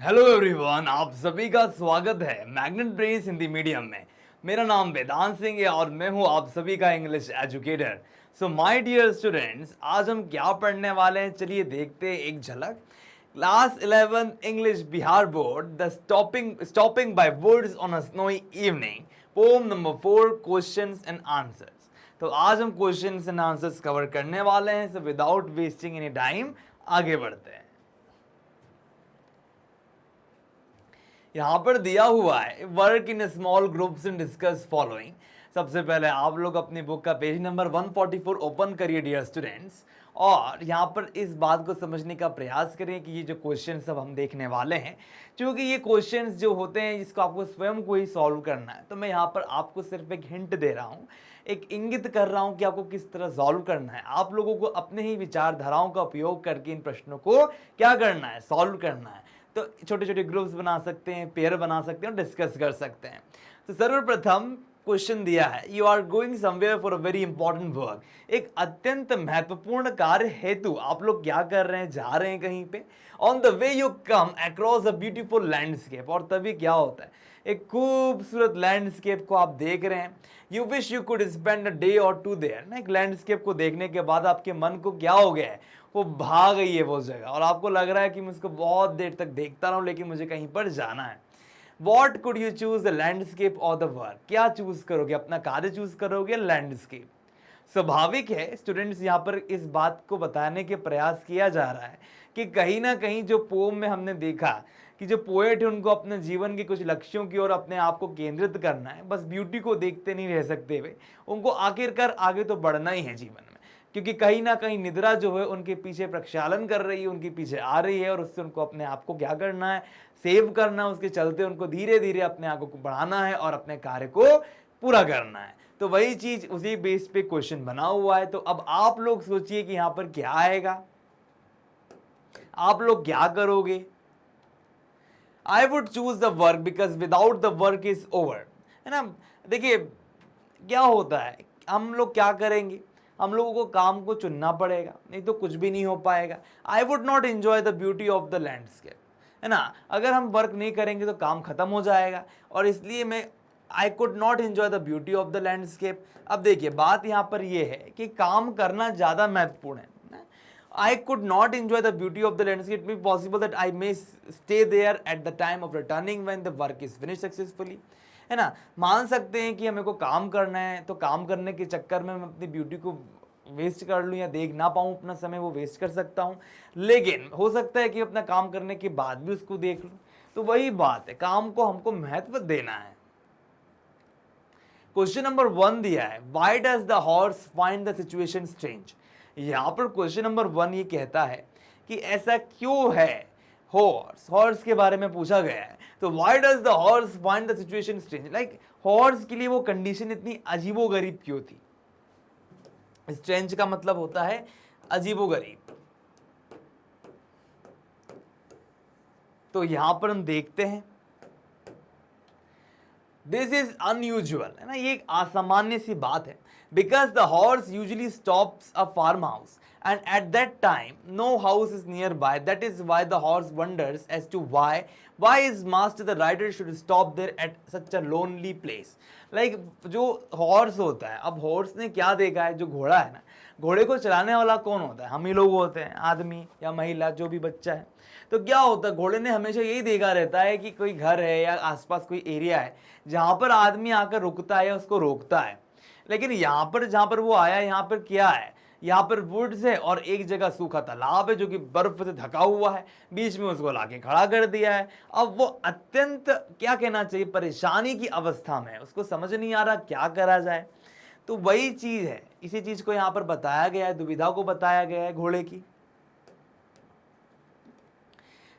Hello everyone, आप सभी का स्वागत है मैग्नेट ब्रेन्स हिंदी मीडियम में। मेरा नाम वेदांत सिंह है और मैं हूं आप सभी का English educator. So my dear students, आज हम क्या पढ़ने वाले हैं, चलिए देखते हैं एक झलक। Class 11 English Bihar board the stopping by woods on a snowy evening, poem number 4, questions and answers. तो आज हम क्वेश्चंस एंड आंसर्स कवर करने वाले हैं। So without wasting any time आगे बढ़ते हैं। यहां पर दिया हुआ है work in small groups and discuss following. सबसे पहले आप लोग अपनी बुक का पेज नंबर 144 ओपन करिए डियर स्टूडेंट्स, और यहाँ पर इस बात को समझने का प्रयास करें कि ये जो क्वेश्चन सब हम देखने वाले हैं, क्योंकि ये क्वेश्चंस जो होते हैं इसको आपको स्वयं को ही सॉल्व करना है। तो मैं यहाँ पर आपको सिर्फ एक हिंट दे रहा हूँ, एक इंगित कर रहा हूँ कि आपको किस तरह सॉल्व करना है। आप लोगों को अपने ही विचारधाराओं का उपयोग करके इन प्रश्नों को क्या करना है, सॉल्व करना है। तो छोटे छोटे ग्रुप्स बना सकते हैं, पेयर बना सकते हैं और डिस्कस कर सकते हैं। तो सर्वप्रथम क्वेश्चन दिया है, you are going somewhere for a very important work. एक अत्यंत महत्वपूर्ण कार्य हेतु आप लोग क्या कर रहे हैं, जा रहे हैं कहीं पे। On the way you come across a beautiful landscape, और तभी क्या होता है, एक खूबसूरत लैंडस्केप को आप देख रहे हैं। You wish you could spend a day और टू देयर ना। एक लैंडस्केप को देखने के बाद आपके मन को क्या हो गया है, वो भाग गई है वो जगह, और आपको लग रहा है कि मैं उसको बहुत देर तक देखता रहूं, लेकिन मुझे कहीं पर जाना है। What could you choose, the landscape और द वर्क? क्या चूज करोगे, अपना कार्य चूज करोगे, लैंडस्केप? स्वाभाविक है स्टूडेंट्स, यहाँ पर इस बात को बताने के प्रयास किया जा रहा है कि कहीं ना कहीं जो पोम में हमने देखा कि जो पोएट है उनको अपने जीवन के कुछ लक्ष्यों की ओर अपने आप को केंद्रित करना है। बस ब्यूटी को देखते नहीं रह सकते वे, उनको आखिरकार आगे तो बढ़ना ही है जीवन में, क्योंकि कहीं ना कहीं निद्रा जो है उनके पीछे प्रक्षालन कर रही है, उनके पीछे आ रही है, और उससे उनको अपने आप को क्या करना है, सेव करना है। उसके चलते उनको धीरे धीरे अपने आप को बढ़ाना है और अपने कार्य को पूरा करना है। तो वही चीज उसी बेस पे क्वेश्चन बना हुआ है। तो अब आप लोग सोचिए कि यहां पर क्या आएगा, आप लोग क्या करोगे। I would choose the work because without the work is over, है ना। देखिए क्या होता है, हम लोग क्या करेंगे, हम लोगों को काम को चुनना पड़ेगा, नहीं तो कुछ भी नहीं हो पाएगा। I would not enjoy the beauty of the landscape, है ना। अगर हम वर्क नहीं करेंगे तो काम खत्म हो जाएगा, और इसलिए मैं I could not enjoy the beauty of the landscape. अब देखिए बात यहाँ पर यह है कि काम करना ज़्यादा महत्वपूर्ण है। I could not enjoy the beauty of the landscape. It may be possible that I may stay there at the time of returning when the work is finished successfully, है ना। मान सकते हैं कि हमें को काम करना है, तो काम करने के चक्कर में मैं अपनी ब्यूटी को वेस्ट कर लूँ या देख ना पाऊँ, अपना समय वो वेस्ट कर सकता हूँ। लेकिन हो सकता है कि अपना काम करने के बाद भी उसको देख लूँ। तो वही बात है, काम को हमको महत्व देना है। क्वेश्चन नंबर 1 दिया है, why does the horse find the situation strange. यहां पर क्वेश्चन नंबर 1 ये कहता है कि ऐसा क्यों है, हॉर्स के बारे में पूछा गया है। तो why does the horse find the situation strange, like horse के लिए वो कंडीशन इतनी अजीबोगरीब क्यों थी। स्ट्रेंज का मतलब होता है अजीबोगरीब। तो यहां पर हम देखते हैं, दिस इज अनयूजुअल, है ना, ये एक असामान्य सी बात है। Because the horse usually stops a farm house and at that time no house is near by, that is why the horse wonders as to why is master the rider should stop there at such a lonely place. Like जो horse होता है, अब horse ने क्या देखा है, जो घोड़ा है ना, घोड़े को चलाने वाला कौन होता है, हम ही लोग होते हैं, आदमी या महिला, जो भी बच्चा है। तो क्या होता है, घोड़े ने हमेशा यही देखा रहता है कि कोई घर है या आसपास कोई एरिया है जहां पर आदमी आकर रुकता है या उसको रोकता है। लेकिन यहाँ पर जहां पर वो आया, यहाँ पर क्या है, यहाँ पर वुड्स है और एक जगह सूखा तालाब है जो कि बर्फ से ढका हुआ है, बीच में उसको लाके खड़ा कर दिया है। अब वो अत्यंत क्या कहना चाहिए, परेशानी की अवस्था में है, उसको समझ नहीं आ रहा क्या करा जाए। तो वही चीज है, इसी चीज को यहाँ पर बताया गया है, दुविधा को बताया गया है घोड़े की।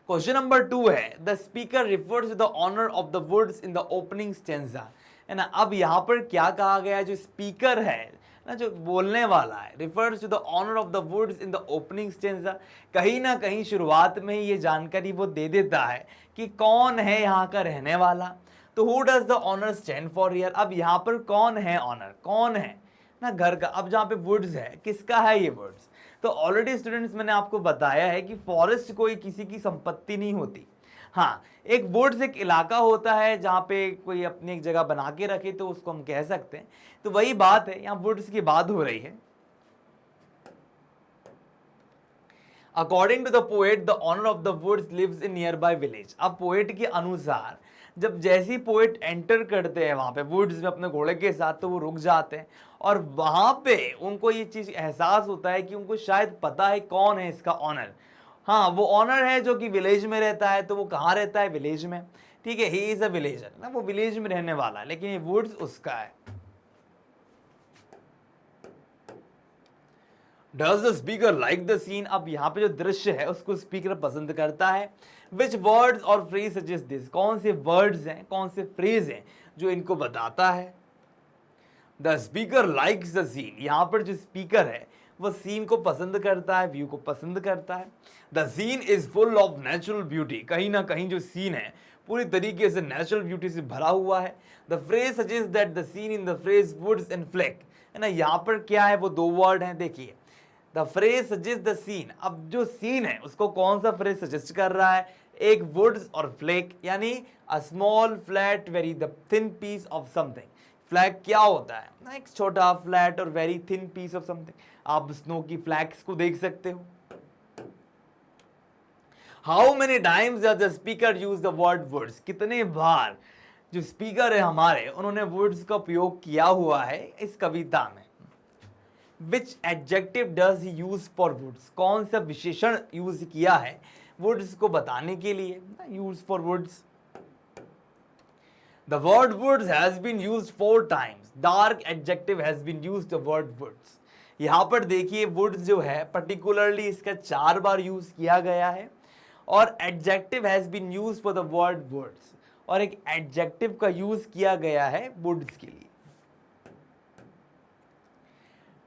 क्वेश्चन नंबर 2 है, the speaker refers to the owner of the woods in the opening stanza, है ना। अब यहां पर क्या कहा गया है, जो स्पीकर है ना, जो बोलने वाला है, refers to the owner of the woods in the opening stanza. कहीं ना कहीं शुरुआत में ही ये जानकारी वो दे देता है कि कौन है यहाँ का रहने वाला। तो who does the owner stand for here. अब यहाँ पर कौन है ऑनर, कौन है ना घर का। अब जहाँ पे वुड्स है, किसका है ये वुड्स। तो ऑलरेडी स्टूडेंट्स मैंने आपको बताया है कि फॉरेस्ट कोई किसी की संपत्ति नहीं होती, हाँ, एक वुड्स एक इलाका होता है जहाँ पे कोई अपनी एक जगह बना के रखे तो उसको हम कह सकते हैं। तो वही बात है, यहाँ वुड्स की बात हो रही है। According to the poet the owner of the woods lives in near by village. अब पोएट के अनुसार जब जैसी पोएट एंटर करते हैं वहां पे वुड्स में अपने घोड़े के साथ, तो वो रुक जाते हैं और वहां पे उनको ये चीज एहसास होता है कि उनको शायद पता है कौन है इसका ऑनर। हाँ, वो ऑनर है जो कि विलेज में रहता है। तो वो कहाँ रहता है? विलेज में। ठीक है, ही इज अ विलेजर ना, वो विलेज में रहने वाला है, लेकिन ये वुड्स उसका है। Does the speaker like the scene? अब यहाँ पे जो दृश्य है उसको स्पीकर पसंद करता है। विच वर्ड्स और फ्रेज सजेस्ट दिस? कौन से वर्ड्स हैं, कौन से फ्रेज हैं जो इनको बताता है? The speaker likes the scene. यहाँ पर जो स्पीकर है वो सीन को पसंद करता है, व्यू को पसंद करता है। The scene is full of natural beauty. कहीं ना कहीं जो सीन है पूरी तरीके से नेचुरल ब्यूटी से भरा हुआ है। The phrase suggest that the scene in the phrase woods and flake, है ना। यहाँ पर क्या है? वो दो वर्ड हैं, देखिए। The phrase suggest the scene. अब जो सीन है उसको कौन सा फ्रेज सजेस्ट कर रहा है? एक वुड्स और फ्लेक, यानी a small flat very the thin piece of something. Flag क्या होता है ना? एक छोटा फ्लैट और very thin piece of something. आप स्नो की फ्लैग्स को देख सकते हो। How many times does the speaker use the word woods? कितने बार जो स्पीकर है हमारे उन्होंने वुड्स का उपयोग किया हुआ है इस कविता में। Which adjective does he use for woods? कौन सा विशेषण यूज किया है वुड्स को बताने के लिए? Use for woods. The word woods has been used 4 times. Dark adjective has been used the word woods. यहाँ पर देखिए woods जो है particularly इसका 4 बार यूज किया गया है और adjective has been used for the word woods और एक adjective का यूज किया गया है woods के लिए।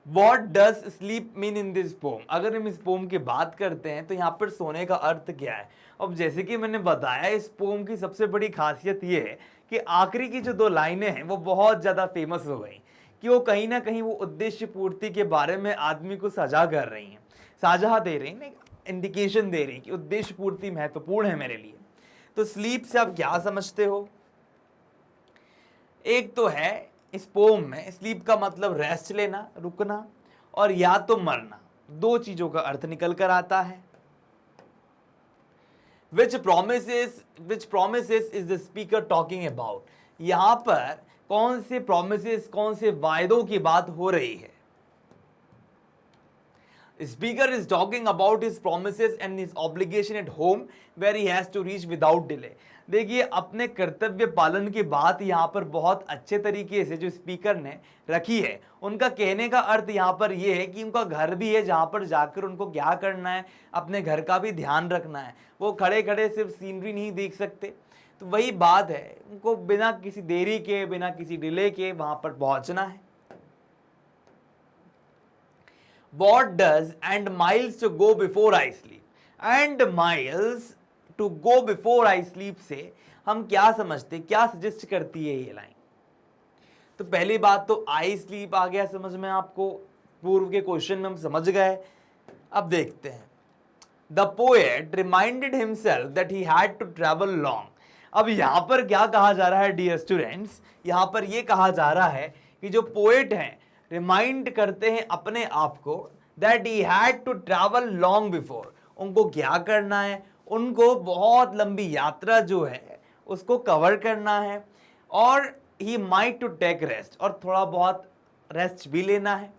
What does sleep mean in this poem? अगर हम इस पोम की बात करते हैं तो यहाँ पर सोने का अर्थ क्या है? अब जैसे कि मैंने बताया इस पोम की सबसे बड़ी खासियत ये है कि आखिरी की जो 2 लाइनें हैं वो बहुत ज़्यादा फेमस हो गई कि वो कहीं ना कहीं वो उद्देश्य पूर्ति के बारे में आदमी को सजा कर रही हैं, साझा दे रही हैं, इंडिकेशन दे रही हैं कि उद्देश्य पूर्ति महत्वपूर्ण है मेरे लिए। तो स्लीप से आप क्या समझते हो? एक तो है इस पोम में स्लीप का मतलब रेस्ट लेना, रुकना, और या तो मरना, 2 चीजों का अर्थ निकल कर आता है। Which promises is the speaker talking about? यहां पर कौन से promises, कौन से वायदों की बात हो रही है? Speaker is talking about his promises and his obligation at home where he has to reach without delay. देखिए, अपने कर्तव्य पालन की बात यहाँ पर बहुत अच्छे तरीके से जो स्पीकर ने रखी है। उनका कहने का अर्थ यहाँ पर ये है कि उनका घर भी है जहाँ पर जाकर उनको क्या करना है, अपने घर का भी ध्यान रखना है। वो खड़े खड़े सिर्फ सीनरी नहीं देख सकते। तो वही बात है, उनको बिना किसी देरी के, बिना किसी डिले के वहां पर पहुंचना है। What does and miles to go before I sleep? And miles to go before I sleep से हम क्या समझते, क्या सजेस्ट करती है ये लाइन? तो पहली बात तो आई स्लीप आ गया समझ में आपको, पूर्व के क्वेश्चन में हम समझ गए। अब देखते हैं। The poet reminded himself that he had to travel long. अब यहां पर क्या कहा जा रहा है डियर स्टूडेंट्स? यहां पर यह कहा जा रहा है कि जो पोएट हैं रिमाइंड करते हैं अपने आप को that he had to travel long before. उनको क्या करना है? उनको बहुत लंबी यात्रा जो है उसको कवर करना है और he might to take rest, और थोड़ा बहुत रेस्ट भी लेना है।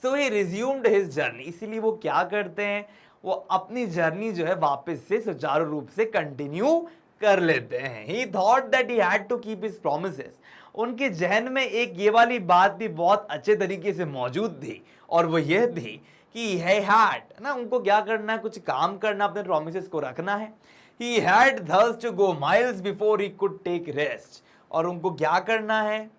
So he resumed his journey. इसीलिए वो क्या करते हैं, वो अपनी जर्नी जो है वापस से सुचारू रूप से कंटिन्यू कर लेते हैं। He thought that he had to keep his promises. उनके जहन में एक ये वाली बात भी बहुत अच्छे तरीके से मौजूद थी और वो यह थी कि he had ना, उनको क्या करना है, कुछ काम करना, अपने प्रॉमिसेस को रखना है। he had thus to go miles before he could take rest। और उनको क्या करना है,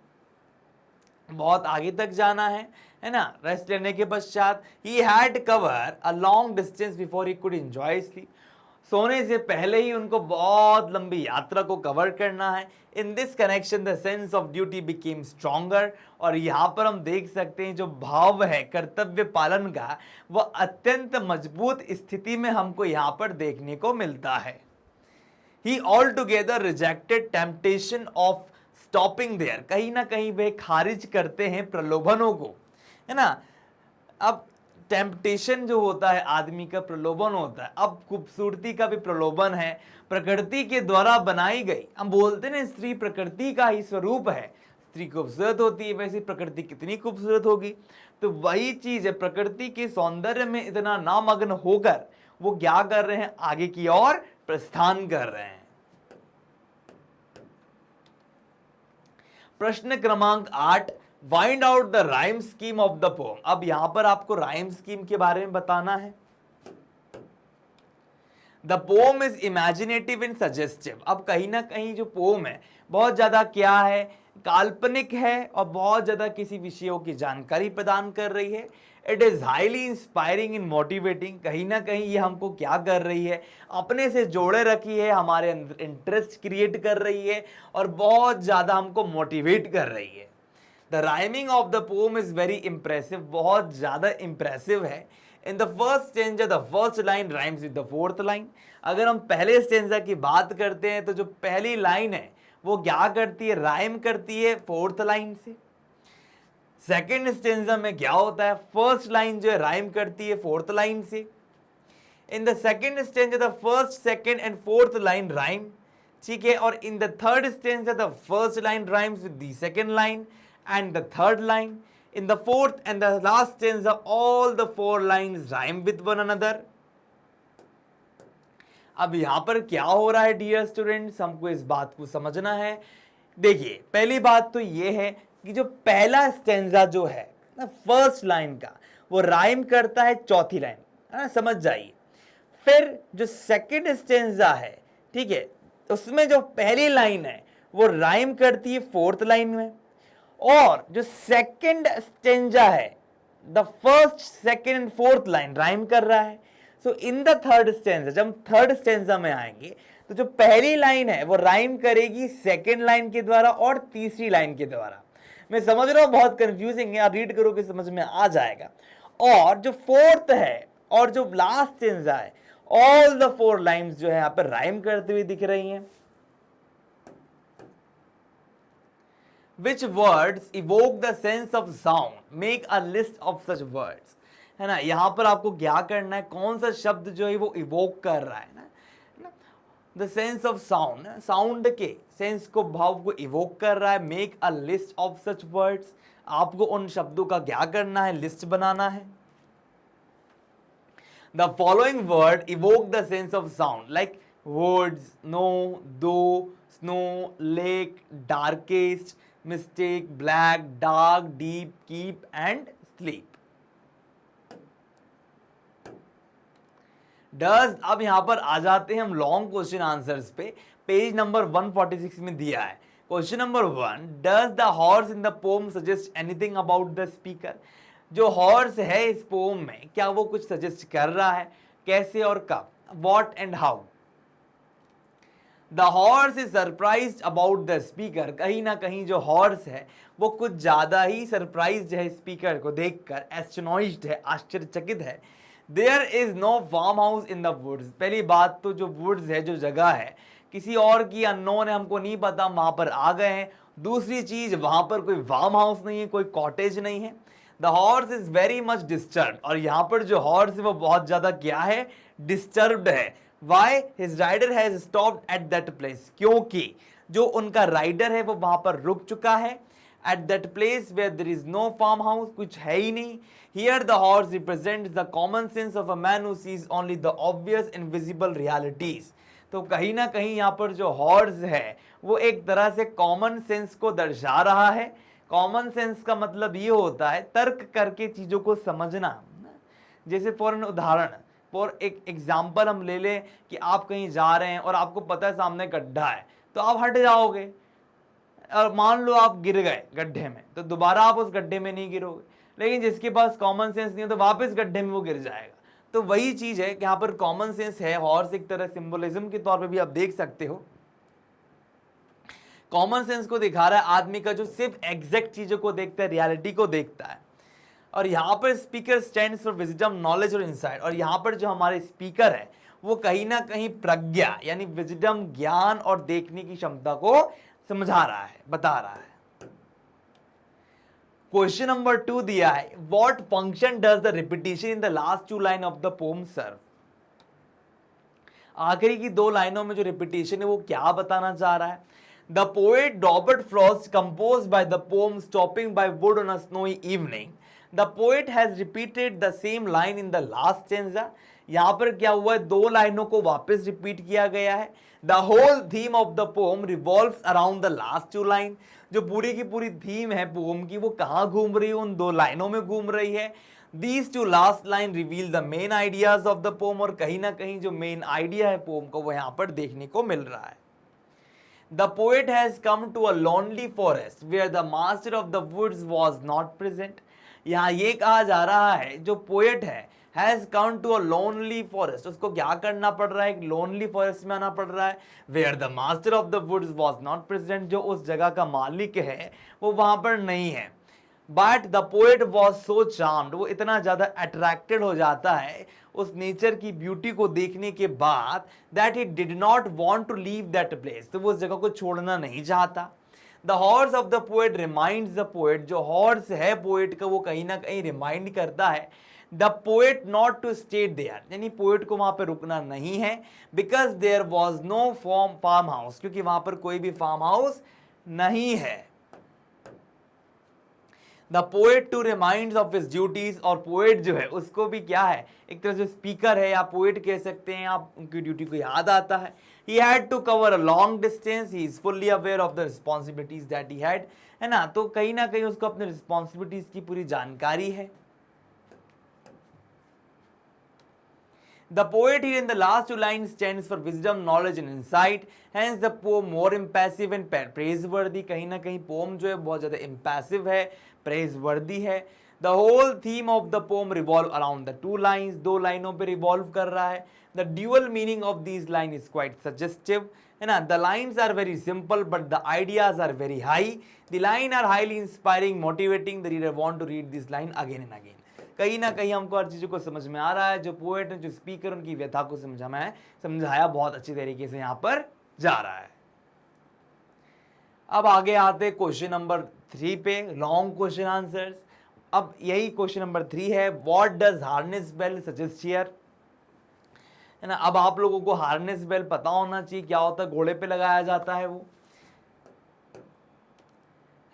बहुत आगे तक जाना है ना, रेस्ट लेने के पश्चात। he had cover a long distance before he could enjoy sleep। सोने से पहले ही उनको बहुत लंबी यात्रा को कवर करना है। In this connection the sense of duty became stronger. और यहाँ पर हम देख सकते हैं जो भाव है कर्तव्य पालन का वह अत्यंत मजबूत स्थिति में हमको यहाँ पर देखने को मिलता है। He all together rejected temptation of stopping there, कहीं ना कहीं वे खारिज करते हैं प्रलोभनों को, है ना। अब टेम्पटेशन जो होता है आदमी का प्रलोभन होता है, अब खूबसूरती का भी प्रलोभन है, प्रकृति के द्वारा बनाई गई। हम बोलते हैं स्त्री प्रकृति का ही स्वरूप है, स्त्री खूबसूरत होती है, वैसे प्रकृति कितनी खूबसूरत होगी। तो वही चीज है, प्रकृति के सौंदर्य में इतना नामग्न होकर वो क्या कर रहे हैं, आगे की ओर प्रस्थान कर रहे हैं। प्रश्न क्रमांक 8, find out the rhyme scheme of the pome. अब यहां पर आपको राइम स्कीम के बारे में बताना है। The pome is imaginative and suggestive. अब कहीं ना कहीं जो पोम है बहुत ज्यादा क्या है, काल्पनिक है और बहुत ज्यादा किसी विषयों की जानकारी प्रदान कर रही है। It is highly inspiring in motivating, कहीं ना कहीं ये हमको क्या कर रही है, अपने से जोड़े रखी है, हमारे अंदर इंटरेस्ट क्रिएट कर रही है और बहुत ज्यादा हमको मोटिवेट कर रही है। The rhyming of the pome is very impressive, बहुत ज्यादा इंप्रेसिव है। In the first stanza the first line rhymes with the fourth line. अगर हम पहले स्टेंजा की बात करते हैं तो जो पहली लाइन है वो क्या करती है, राइम करती है फोर्थ लाइन से। सेकेंड स्टेंजा में क्या होता है, फर्स्ट लाइन जो है राइम करती है फोर्थ लाइन से। In the second stanza the first, second and fourth line rhyme, ठीक है। और in the third stanza the first line rhymes with the second line and the third line. In the fourth and the last stanza all the four lines rhyme with one another. अब यहां पर क्या हो रहा है dear students, हमको इस बात को समझना है। देखिए पहली बात तो ये है कि जो पहला स्टेंजा जो है ना फर्स्ट लाइन का, वो राइम करता है चौथी लाइन, है ना, समझ जाइए। फिर जो सेकेंड स्टेंजा है, ठीक है, उसमें जो पहली लाइन है वो राइम करती है फोर्थ लाइन में, और जो सेकंड स्टेंजा है the first, second and fourth line rhyme कर रहा है। सो इन द थर्ड स्टेंजा, जब हम थर्ड स्टेंजा में आएंगे तो जो पहली लाइन है वो राइम करेगी सेकंड लाइन के द्वारा और तीसरी लाइन के द्वारा। मैं समझ रहा हूं बहुत कंफ्यूजिंग है, आप रीड करोगे समझ में आ जाएगा। और जो फोर्थ है और जो लास्ट स्टेंजा है, ऑल द फोर लाइन्स जो है यहां पर राइम करते हुए दिख रही हैं। Which words evoke the sense of sound? Make a list of such words. है ना, यहां पर आपको क्या करना है, कौन सा शब्द जो है वो इवोक कर रहा है ना, the sense of sound, sound के सेंस को, भाव को इवोक कर रहा है। Make a list of such words, आपको उन शब्दों का क्या करना है, लिस्ट बनाना है। The following word evoke the sense of sound like woods, know, though, snow, lake, darkest, mistake, black, dark, deep, keep and sleep. Does, अब यहां पर आ जाते हैं हम लॉन्ग क्वेश्चन आंसर्स पे। पेज नंबर 146 में दिया है question number 1, does the horse in the poem suggest anything about the speaker. जो हॉर्स है इस पोम में, क्या वो कुछ सजेस्ट कर रहा है, कैसे और कब, what and how. The horse is surprised about the speaker, कहीं ना कहीं जो हॉर्स है वो कुछ ज्यादा ही सरप्राइज्ड है स्पीकर को देखकर, एस्टोनिश्ड है, आश्चर्यचकित है। There is no farm house in the woods, पहली बात तो जो वुड्स है, जो जगह है, किसी और की, अननोन है, हमको नहीं पता, वहां पर आ गए हैं। दूसरी चीज, वहां पर कोई फार्म हाउस नहीं है, कोई कॉटेज नहीं है। The horse is very much disturb, और यहां पर जो हॉर्स है वो बहुत ज्यादा क्या है, डिस्टर्ब्ड है। Why his rider has stopped at that place, क्योंकि जो उनका राइडर है वो वहां पर रुक चुका है। at that place where there is no farmhouse, कुछ है ही नहीं। Here the horse represents the common sense of a man who sees only the obvious and visible realities. तो कहीं ना कहीं यहाँ पर जो हॉर्स है वो एक तरह से कॉमन सेंस को दर्शा रहा है। कॉमन सेंस का मतलब ये होता है तर्क करके चीजों को समझना। जैसे फॉर एन उदाहरण, फॉर एक एग्जाम्पल हम ले लें कि आप कहीं जा रहे हैं और आपको पता है सामने गड्ढा है, तो आप हट जाओगे, और मान लो आप गिर गए गड्ढे में, तो दोबारा आप उस गड्ढे में नहीं गिरोगे। लेकिन जिसके पास कॉमन सेंस नहीं है तो वापस गड्ढे में वो गिर जाएगा। तो वही चीज है कि यहाँ पर कॉमन सेंस है, हॉर्स एक तरह सिंबोलिज्म के तौर पे भी आप देख सकते हो। कॉमन सेंस को दिखा रहा है आदमी का जो सिर्फ एग्जैक्ट चीजों को देखता है, रियलिटी को देखता है। और यहाँ पर speaker stands for wisdom, knowledge और इंसाइट। और यहाँ पर जो हमारे स्पीकर है वो कहीं ना कहीं प्रज्ञा यानी विजडम, ज्ञान और देखने की क्षमता को समझा रहा है, बता रहा है। क्वेश्चन नंबर 2 दिया है, what function does the repetition in the last 2 line of the poem serve. आखिरी की 2 लाइनों में जो रिपीटिशन है वो क्या बताना चाह रहा है। The poet Robert Frost composed by the poem Stopping by Wood on a Snowy Evening. The poet has repeated the same line in the last stanza. यहां पर क्या हुआ है, 2 लाइनों को वापस रिपीट किया गया है। The whole theme of the poem revolves around the last 2 line. जो पूरी की पूरी थीम है पोम की वो कहां घूम रही है, उन 2 लाइनों में घूम रही है। These 2 last line reveal the main ideas of the poem, और कहीं ना कहीं जो मेन आइडिया है पोम का वो यहां पर देखने को मिल रहा है। The poet has come to a lonely forest where the master of the woods was not present. यहाँ ये कहा जा रहा है जो पोएट है has come to a lonely forest, उसको क्या करना पड़ रहा है, एक lonely forest में आना पड़ रहा है, where the master of the woods was not present, जो उस जगह का मालिक है वो वहां पर नहीं है। But the poet was so charmed, वो इतना ज्यादा अट्रैक्टेड हो जाता है उस नेचर की ब्यूटी को देखने के बाद that he did not want to leave that place, तो वो उस जगह को छोड़ना नहीं चाहता। The horse of the poet reminds the poet, जो हॉर्स है पोएट का वो कहीं ना कहीं रिमाइंड करता है the poet not to stay there, यानी पोएट को वहां पर रुकना नहीं है, because there was no farm house, क्योंकि वहां पर कोई भी फार्म हाउस नहीं है। The poet to reminds of his duties, और पोएट जो है उसको भी क्या है, एक तरह से स्पीकर है या पोएट कह सकते हैं आप, उनकी ड्यूटी को याद आता है। He had to cover a long distance, he is fully aware of the responsibilities that he had, है ना, तो कहीं ना कहीं उसको अपने रिस्पॉन्सिबिलिटीज की पूरी जानकारी है। The poet here in the last 2 lines stands for wisdom, knowledge and insight. Hence the poem more impassive and praiseworthy. कहीं ना कहीं poem जो है बहुत ज़्यादा impassive है, praiseworthy है। The whole theme of the poem revolve around the 2 lines. 2 लाइनों पे revolve कर रहा है। The dual meaning of these lines is quite suggestive. है ना, the lines are very simple but the ideas are very high. The lines are highly inspiring, motivating. The reader want to read this line again and again. कहीं ना कहीं हमको हर चीज़ों को समझ में आ रहा है, जो पोएट है, जो स्पीकर, उनकी व्यथा को समझाया बहुत अच्छी तरीके से यहाँ पर जा रहा है। अब आगे आते क्वेश्चन नंबर 3 पे, लॉन्ग क्वेश्चन आंसर्स। अब यही क्वेश्चन नंबर 3 है, what does harness bell suggest here, है ना। अब आप लोगों को हार्नेस बेल पता होना चाहिए क्या होता है, घोड़े पे लगाया जाता है वो।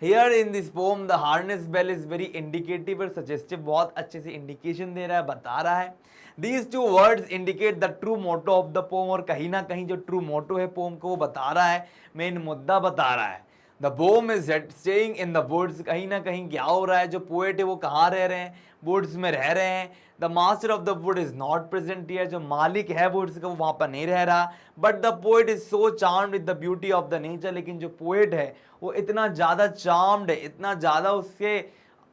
Here in this poem the harness bell is very indicative और suggestive, बहुत अच्छे से इंडिकेशन दे रहा है, बता रहा है। These 2 words indicate the true motto of the poem, और कहीं ना कहीं जो ट्रू मोटो है पोम को वो बता रहा है, मेन मुद्दा बता रहा है। The poem is staying in the woods, कहीं ना कहीं क्या हो रहा है, जो पोएट है वो कहाँ रह रहे हैं, वुड्स में रह रहे हैं। The master of the wood is not present here, जो मालिक है वुड्स का वो वहां पर नहीं रह रहा। But the poet is so charmed with the beauty of the nature, लेकिन जो पोएट है वो इतना ज्यादा चार्म्ड है, इतना ज्यादा उससे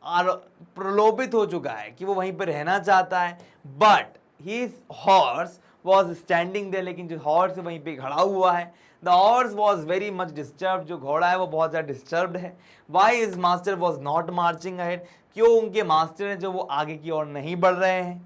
प्रलोभित हो चुका है कि वो वहीं पर रहना चाहता है। But his horse was standing there, लेकिन जो हॉर्स वहीं पे खड़ा हुआ है। The horse was very much disturb, जो घोड़ा है वो बहुत ज़्यादा डिस्टर्ब्ड है। Why his master was not marching ahead, क्यों उनके मास्टर हैं जो वो आगे की ओर नहीं बढ़ रहे हैं।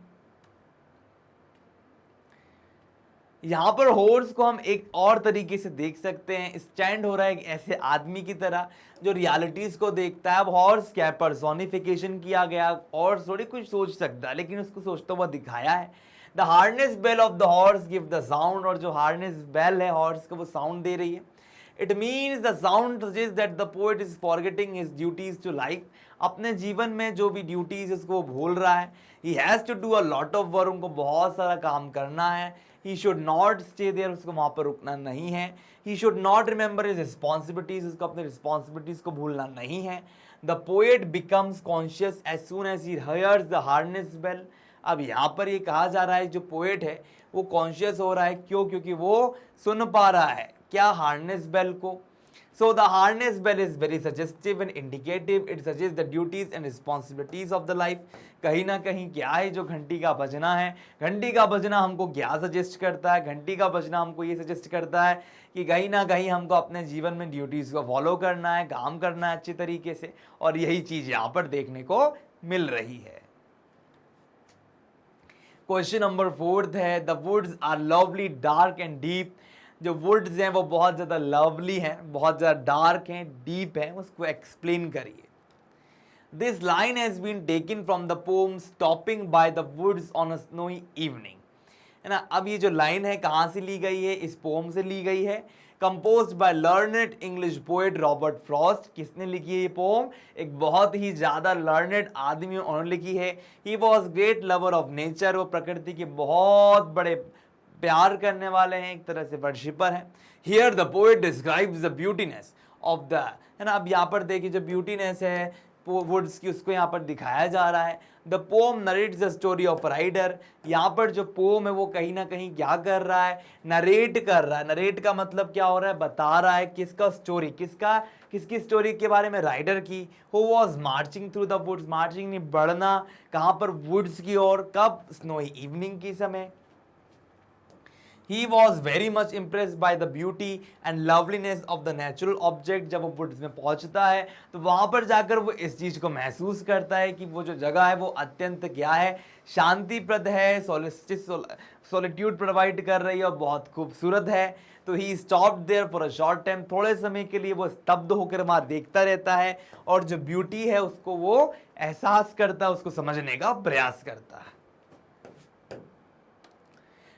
यहां पर हॉर्स को हम एक और तरीके से देख सकते हैं, स्टैंड हो रहा है एक ऐसे आदमी की तरह जो रियलिटीज को देखता है। अब हॉर्स क्या पर्सोनिफिकेशन किया गया, और थोड़ी कुछ सोच सकता है लेकिन उसको सोचता हुआ दिखाया है। The harness bell of the horse give the sound, और जो हार्नेस बेल है हॉर्स का वो साउंड दे रही है। It means the sound suggest that the poet is forgetting his duties to life, अपने जीवन में जो भी ड्यूटीज उसको वो भूल रहा है। He has to do a lot of work, उनको बहुत सारा काम करना है। He should not stay there, उसको वहां पर रुकना नहीं है। He should not remember his responsibilities, उसको अपने रिस्पॉन्सिबिलिटीज को भूलना नहीं है। The poet becomes conscious as soon as he hears the harness bell. अब यहाँ पर ये कहा जा रहा है जो पोएट है वो कॉन्शियस हो रहा है, क्यों, क्योंकि वो सुन पा रहा है क्या, हार्नेस बेल को। So the harness bell is very suggestive and indicative. It suggests the duties and responsibilities of the life. कहीं ना कहीं क्या है जो घंटी का बजना है, घंटी का बजना हमको क्या सजेस्ट करता है, घंटी का बजना हमको ये सजेस्ट करता है कि कहीं ना कहीं हमको अपने जीवन में ड्यूटीज को फॉलो करना है, काम करना है अच्छे तरीके से, और यही चीज यहाँ पर देखने को मिल रही है। क्वेश्चन नंबर 4 है, the woods are lovely dark and deep. जो वुड्स हैं वो बहुत ज़्यादा लवली हैं, बहुत ज़्यादा डार्क हैं, डीप हैं, उसको एक्सप्लेन करिए। This line has been taken from the poem stopping by the woods on a snowy evening, है ना। अब ये जो लाइन है कहाँ से ली गई है? इस पोम से ली गई है। Composed bye learned English poet Robert Frost. किसने लिखी है ये पोम? एक बहुत ही ज़्यादा लर्नेड आदमी उन्होंने लिखी है। He was great lover of nature. वो प्रकृति के बहुत बड़े प्यार करने वाले हैं, एक तरह से वर्शिपर हैं। Here the poet describes the beautiness of the, है ना। अब यहाँ पर देखिए जो ब्यूटीनेस है वुड्स की, उसको यहाँ पर दिखाया जा रहा है। The poem narrates the story of rider. यहाँ पर जो पोम है वो कहीं ना कहीं क्या कर रहा है? नरेट कर रहा है। नरेट का मतलब क्या हो रहा है? बता रहा है। किसका स्टोरी? किसकी स्टोरी के बारे में? राइडर की। Who was marching through the woods. Marching नहीं, बढ़ना कहाँ पर? वुड्स की ओर। कब? स्नोई इवनिंग के समय। He was very much impressed by the beauty and loveliness of the natural object। जब वो वुड्स में पहुंचता है तो वहां पर जाकर वो इस चीज को महसूस करता है कि वो जो जगह है वो अत्यंत क्या है? शांतिप्रद है, सॉलिट्यूड प्रोवाइड कर रही है और बहुत खूबसूरत है। तो he stopped there for a short time. थोड़े समय के लिए वो स्तब्ध होकर वहां देखता रहता है और जो ब्यूटी है उसको वो एहसास करता है, उसको समझने का प्रयास करता है।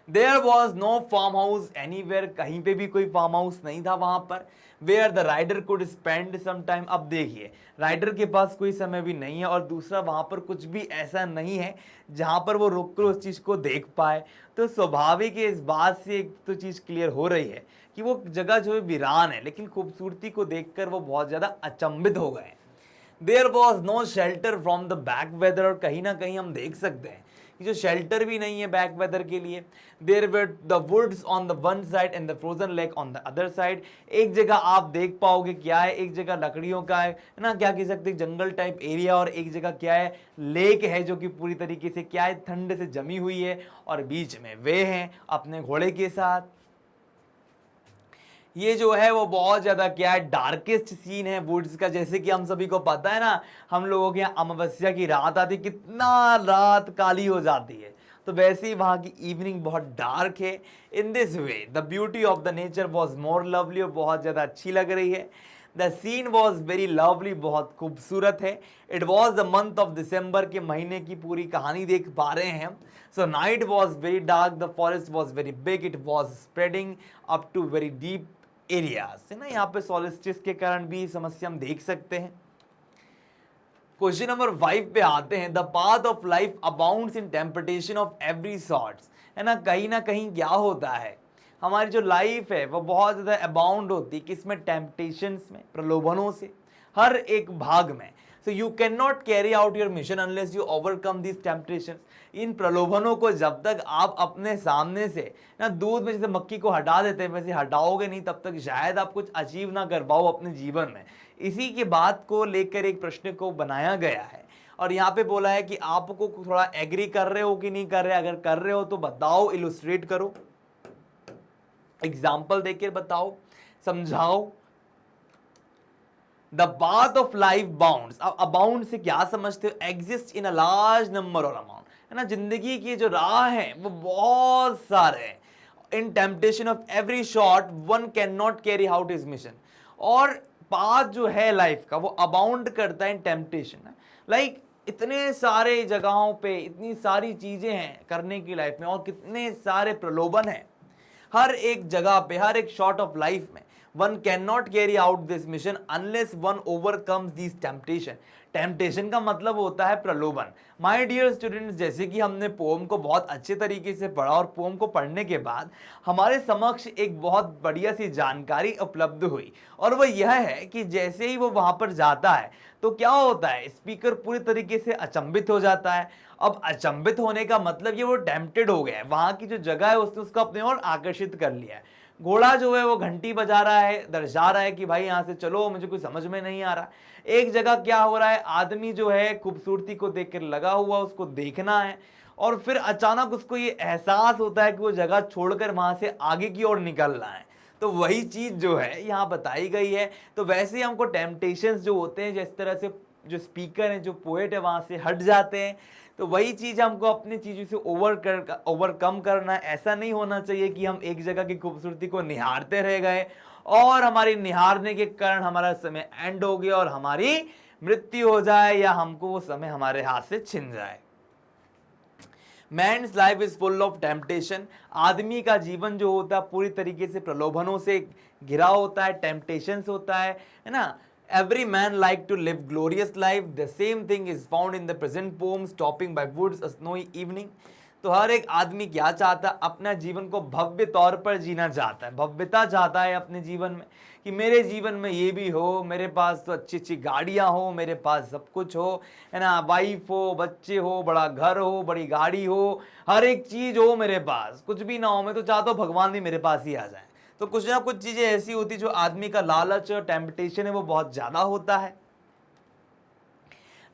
There was no farm house anywhere। कहीं पे भी कोई फार्म हाउस नहीं था वहां पर। Where the rider could spend some time। अब देखिए राइडर के पास कोई समय भी नहीं है और दूसरा वहां पर कुछ भी ऐसा नहीं है जहां पर वो रुक कर उस चीज को देख पाए। तो स्वाभाविक है, इस बात से एक तो चीज क्लियर हो रही है कि वो जगह जो है वीरान है, लेकिन खूबसूरती को देखकर वो बहुत ज्यादा अचंभित हो गए। There was no shelter from the back weather। और कहीं ना कहीं हम देख सकते हैं कि जो शेल्टर भी नहीं है बैक वेदर के लिए। There were the woods on the one side and the frozen lake on the other side. एक जगह आप देख पाओगे क्या है? एक जगह लकड़ियों का है ना, क्या कह सकते हैं, जंगल टाइप एरिया। और एक जगह क्या है? लेक है जो कि पूरी तरीके से क्या है? ठंड से जमी हुई है। और बीच में वे हैं अपने घोड़े के साथ। ये जो है वो बहुत ज्यादा क्या है? डार्केस्ट सीन है वुड्स का। जैसे कि हम सभी को पता है ना, हम लोगों के यहाँ अमावस्या की रात आती, कितना रात काली हो जाती है, तो वैसे ही वहां की इवनिंग बहुत डार्क है। In this way the beauty of the nature was more lovely. और बहुत ज्यादा अच्छी लग रही है। The scene was very lovely. बहुत खूबसूरत है। It was the month of December के महीने की पूरी कहानी देख पा रहे हैं हम। So night was very dark. The forest was very big. It was spreading up to very deep areas, है ना। यहाँ पे सॉलिस्टिस के कारण भी समस्या हम देख सकते हैं। क्वेश्चन नंबर 5 पे आते हैं। The path of life abounds in temptation of every sorts, है ना कहीं क्या होता है? हमारी जो लाइफ है वो बहुत ज्यादा अबाउंड होती है किसमें? टेम्पटेशंस में, प्रलोभनों से, हर एक भाग में। So you can not carry out your mission unless you overcome this temptations. इन प्रलोभनों को जब तक आप अपने सामने से ना, दूध में जैसे मक्खी को हटा देते हैं वैसे हटाओगे नहीं, तब तक शायद आप कुछ अचीव ना कर पाओ अपने जीवन में। इसी की बात को लेकर एक प्रश्न को बनाया गया है और यहाँ पे बोला है कि आपको थोड़ा एग्री कर रहे हो कि नहीं कर रहे। अगर कर रहे हो तो बताओ, इलुस्ट्रेट करो, एग्जाम्पल देकर बताओ, समझाओ। The path of life bounds. अब अबाउंड से क्या समझते हो? Exist in a large number और अमाउंट, है ना। जिंदगी की जो राह है वो बहुत सारे हैं। इन temptation of every short one can not carry out his mission. और पाथ जो है लाइफ का वो अबाउंड करता है इन टेम्पटेशन। लाइक इतने सारे जगहों पे इतनी सारी चीजें हैं करने की लाइफ में और कितने सारे प्रलोभन हैं हर एक जगह पे, हर एक शॉर्ट ऑफ लाइफ में। One can not carry out this mission unless one overcomes this temptation. Temptation का मतलब होता है प्रलोभन। माय डियर स्टूडेंट्स, जैसे कि हमने पोम को बहुत अच्छे तरीके से पढ़ा और पोम को पढ़ने के बाद हमारे समक्ष एक बहुत बढ़िया सी जानकारी उपलब्ध हुई और वह यह है कि जैसे ही वो वहां पर जाता है तो क्या होता है? स्पीकर पूरी तरीके से अचंभित हो जाता है। अब अचंभित होने का मतलब ये वो टेम्प्टेड हो गया है, वहां की जो जगह है उसने उसको अपने ओर आकर्षित कर लिया है। घोड़ा जो है वो घंटी बजा रहा है, दर्शा रहा है कि भाई यहाँ से चलो, मुझे कुछ समझ में नहीं आ रहा। एक जगह क्या हो रहा है? आदमी जो है खूबसूरती को देखकर लगा हुआ, उसको देखना है और फिर अचानक उसको ये एहसास होता है कि वो जगह छोड़कर वहां से आगे की ओर निकलना है। तो वही चीज जो है यहाँ बताई गई है। तो वैसे ही हमको टेम्पटेशंस जो होते हैं जिस तरह से जो स्पीकर हैं, जो पोएट है, वहाँ से हट जाते हैं। तो वही चीज़ हमको अपनी चीज़ों से ओवरकम करना है। ऐसा नहीं होना चाहिए कि हम एक जगह की खूबसूरती को निहारते रह गए और हमारी निहारने के कारण हमारा समय एंड हो गया और हमारी मृत्यु हो जाए या हमको वो समय हमारे हाथ से छिन जाए। Man's life is full of temptation. आदमी का जीवन जो होता है पूरी तरीके से प्रलोभनों से घिरा होता है, टेम्पटेशंस होता है ना। Every man like to live glorious life. The same thing is found in the present poem Stopping by Woods, A Snowy Evening. तो हर एक आदमी क्या चाहता है, अपना जीवन को भव्य तौर पर जीना चाहता है, भव्यता चाहता है अपने जीवन में कि मेरे जीवन में ये भी हो, मेरे पास तो अच्छी अच्छी गाड़ियाँ हो, मेरे पास सब कुछ हो, है ना, वाइफ हो, बच्चे हो, बड़ा घर हो, बड़ी गाड़ी हो, हर एक चीज़ हो मेरे पास। कुछ भी ना हो, मैं तो चाहता हूँ भगवान भी मेरे पास ही आ जाए। तो कुछ ना कुछ चीज़ें ऐसी होती जो आदमी का लालच और टेम्पटेशन है वो बहुत ज़्यादा होता है।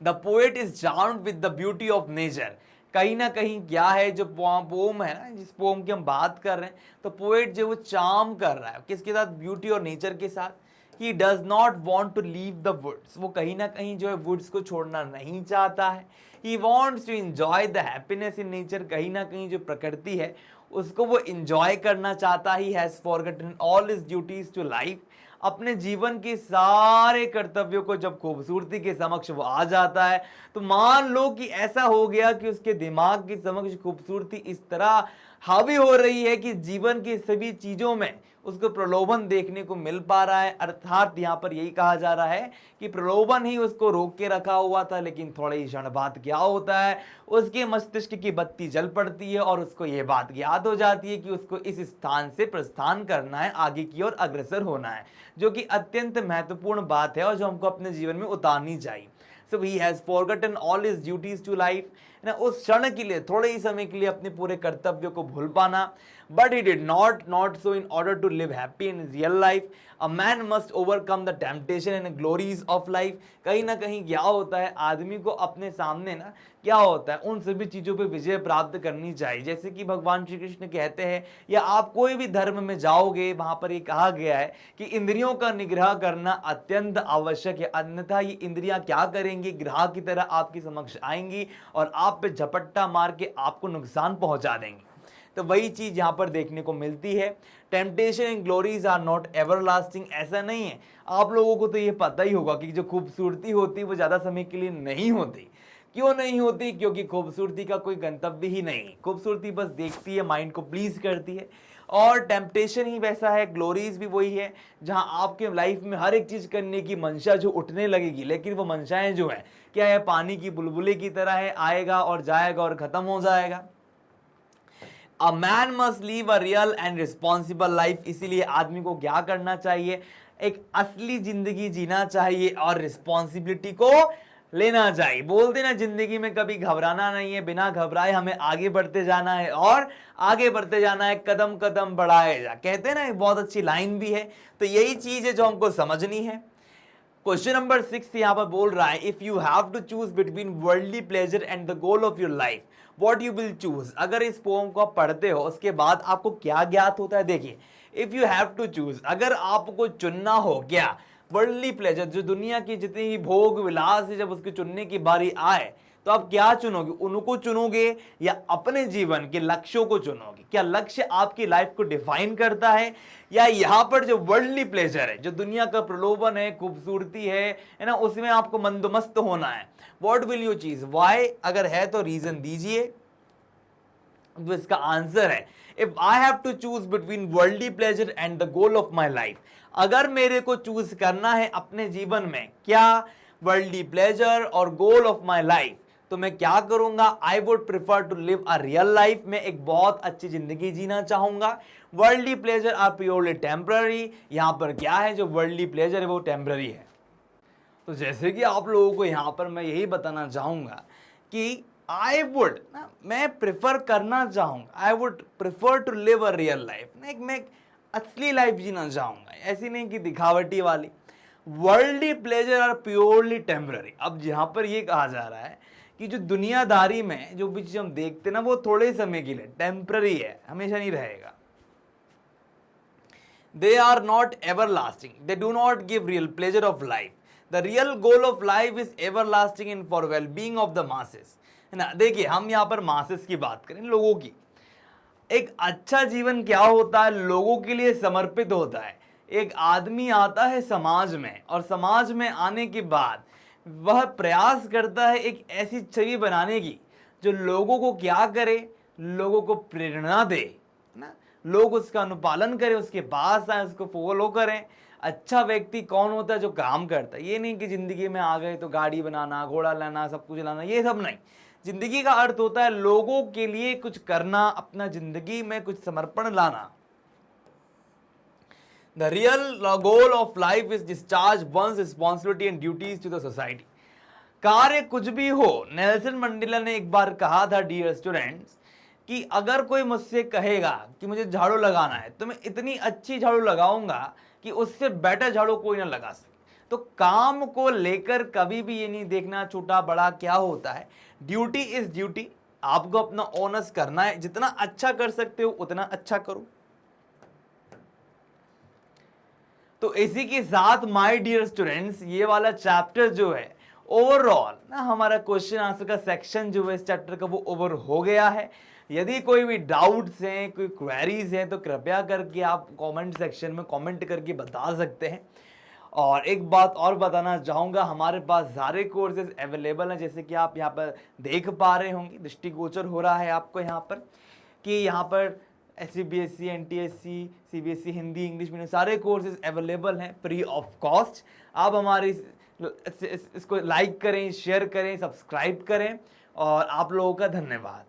The poet is charmed with the beauty of nature. कहीं ना कहीं क्या है, जो पोम है ना, जिस पोम की हम बात कर रहे हैं, तो पोएट जो वो चार्म कर रहा है किसके साथ, ब्यूटी और नेचर के साथ। He does not want to leave the woods. वो कहीं ना कहीं जो है वुड्स को छोड़ना नहीं चाहता है। He wants to enjoy the happiness in nature. कहीं ना कहीं जो प्रकृति है उसको वो इंजॉय करना चाहता। He has forgotten all his duties to life. अपने जीवन के सारे कर्तव्यों को जब खूबसूरती के समक्ष वो आ जाता है, तो मान लो कि ऐसा हो गया कि उसके दिमाग के समक्ष खूबसूरती इस तरह हावी हो रही है कि जीवन की सभी चीजों में उसको प्रलोभन देखने को मिल पा रहा है। अर्थात यहाँ पर यही कहा जा रहा है कि प्रलोभन ही उसको रोक के रखा हुआ था, लेकिन थोड़े ही क्षण बाद क्या होता है, उसके मस्तिष्क की बत्ती जल पड़ती है और उसको ये बात याद हो जाती है कि उसको इस स्थान से प्रस्थान करना है, आगे की ओर अग्रसर होना है, जो कि अत्यंत महत्वपूर्ण बात है और जो हमको अपने जीवन में उतारनी चाहिए। So he has forgotten all his duties to life. ना उस क्षण के लिए, थोड़े ही समय के लिए अपने पूरे कर्तव्यों को भूल पाना। But he did not so in order to live happy in his real life. A man must overcome the temptation and glories of life. कहीं ना कहीं क्या होता है, आदमी को अपने सामने ना क्या होता है, उन सभी चीज़ों पे विजय प्राप्त करनी चाहिए। जैसे कि भगवान श्री कृष्ण कहते हैं, या आप कोई भी धर्म में जाओगे वहाँ पर ये कहा गया है कि इंद्रियों का निग्रह करना अत्यंत आवश्यक है, अन्यथा ये इंद्रियां क्या करेंगी, ग्राह की तरह आपके समक्ष आएंगी और आप पे झपट्टा मार के आपको नुकसान पहुंचा देंगी। तो वही चीज यहाँ पर देखने को मिलती है। Temptation and glories are not everlasting. ऐसा नहीं है, आप लोगों को तो ये पता ही होगा कि जो खूबसूरती होती है वो ज़्यादा समय के लिए नहीं होती। क्यों नहीं होती? क्योंकि खूबसूरती का कोई गंतव्य ही नहीं। खूबसूरती बस देखती है, माइंड को प्लीज करती है। और टेम्पटेशन ही वैसा है, ग्लोरीज भी वही है, जहां आपके लाइफ में हर एक चीज करने की मंशा जो उठने लगेगी, लेकिन वो मंशाएं जो है क्या है, पानी की बुलबुले की तरह है, आएगा और जाएगा और खत्म हो जाएगा। A man must leave a real and responsible life. इसीलिए आदमी को क्या करना चाहिए, एक असली जिंदगी जीना चाहिए और रिस्पॉन्सिबिलिटी को लेना चाहिए। बोलते ना, जिंदगी में कभी घबराना नहीं है, बिना घबराए हमें आगे बढ़ते जाना है और आगे बढ़ते जाना है, कदम कदम बढ़ाए जा, कहते हैं ना, एक बहुत अच्छी लाइन भी है। तो यही चीज है जो हमको समझनी है। क्वेश्चन नंबर 6 यहाँ पर बोल रहा है, if you have to choose between worldly pleasure and the goal of your life, what you will choose. अगर इस पोम को आप पढ़ते हो उसके बाद आपको क्या ज्ञात होता है, देखिए, if you have to choose, अगर आपको चुनना हो क्या, वर्ल्डली प्लेजर, जो दुनिया की जितनी ही भोग विलास है, जब उसके चुनने की बारी आए तो आप क्या चुनोगे, उनको चुनोगे या अपने जीवन के लक्ष्यों को चुनोगे। क्या लक्ष्य आपकी लाइफ को डिफाइन करता है, या यहाँ पर जो वर्ल्डली प्लेजर है, जो दुनिया का प्रलोभन है, खूबसूरती है ना, उसमें आपको मंदमस्त होना है। What will you choose, why, अगर है तो रीजन दीजिए। तो इसका आंसर है, if I have to choose between worldly pleasure and the goal of my life, अगर मेरे को चूज करना है अपने जीवन में क्या, वर्ल्डली प्लेजर और गोल ऑफ माई लाइफ, तो मैं क्या करूंगा, I would prefer to live a real life. मैं एक बहुत अच्छी जिंदगी जीना चाहूंगा। Worldly pleasure are purely temporary. यहां पर क्या है, जो वर्ल्डली प्लेजर है वो टेम्पररी है। तो जैसे कि आप लोगों को यहां पर मैं यही बताना चाहूंगा कि आई वुड ना, मैं प्रिफर करना चाहूंगा, I would prefer to live a real life, मैं एक असली लाइफ जीना चाहूंगा, ऐसी नहीं कि दिखावटी वाली। Worldly pleasure are purely temporary. अब यहां पर यह कहा जा रहा है कि जो दुनियादारी में जो भी चीज हम देखते हैं ना, वो थोड़े समय के लिए टेम्पररी है, हमेशा नहीं रहेगा। They are not ever lasting, they do not give real pleasure of life. The real goal of life is ever lasting in for well being of the masses, है ना। देखिए हम यहाँ पर मासेस की बात करें, लोगों की। एक अच्छा जीवन क्या होता है? लोगों के लिए समर्पित होता है। एक आदमी आता है समाज में, और समाज में आने के बाद वह प्रयास करता है एक ऐसी छवि बनाने की जो लोगों को क्या करे, लोगों को प्रेरणा दे, ना, लोग उसका अनुपालन करें, उसके पास आए, उसको फॉलो करें। अच्छा व्यक्ति कौन होता है? जो काम करता है। ये नहीं कि जिंदगी में आ गए तो गाड़ी बनाना, घोड़ा लाना, सब कुछ लाना, ये सब नहीं। जिंदगी का अर्थ होता है लोगों के लिए कुछ करना, अपना जिंदगी में कुछ समर्पण लाना। The real goal of life is discharge one's responsibility and duties to the society. कार्य कुछ भी हो, नेल्सन मंडेला ने एक बार कहा था डियर स्टूडेंट्स कि अगर कोई मुझसे कहेगा कि मुझे झाड़ू लगाना है तो मैं इतनी अच्छी झाड़ू लगाऊंगा कि उससे बेटर झाड़ू कोई ना लगा सके। तो काम को लेकर कभी भी ये नहीं देखना छोटा बड़ा क्या होता है। ड्यूटी इज ड्यूटी, आपको अपना ऑनर्स करना है, जितना अच्छा कर सकते हो उतना अच्छा करो। तो इसी के साथ माय डियर स्टूडेंट्स ये वाला चैप्टर जो है ओवरऑल ना, हमारा क्वेश्चन आंसर का सेक्शन जो है इस चैप्टर का वो ओवर हो गया है। यदि कोई भी डाउट्स हैं, कोई क्वेरीज हैं, तो कृपया करके आप कमेंट सेक्शन में कमेंट करके बता सकते हैं। और एक बात और बताना चाहूँगा, हमारे पास सारे कोर्सेज अवेलेबल हैं, जैसे कि आप यहाँ पर देख पा रहे होंगे, दृष्टिगोचर हो रहा है आपको यहाँ पर कि यहाँ पर CBSE, NTSC, CBSE, Hindi, English medium सारे कोर्सेज अवेलेबल हैं फ्री ऑफ कॉस्ट। आप हमारी इसको लाइक करें, शेयर करें, सब्सक्राइब करें, और आप लोगों का धन्यवाद।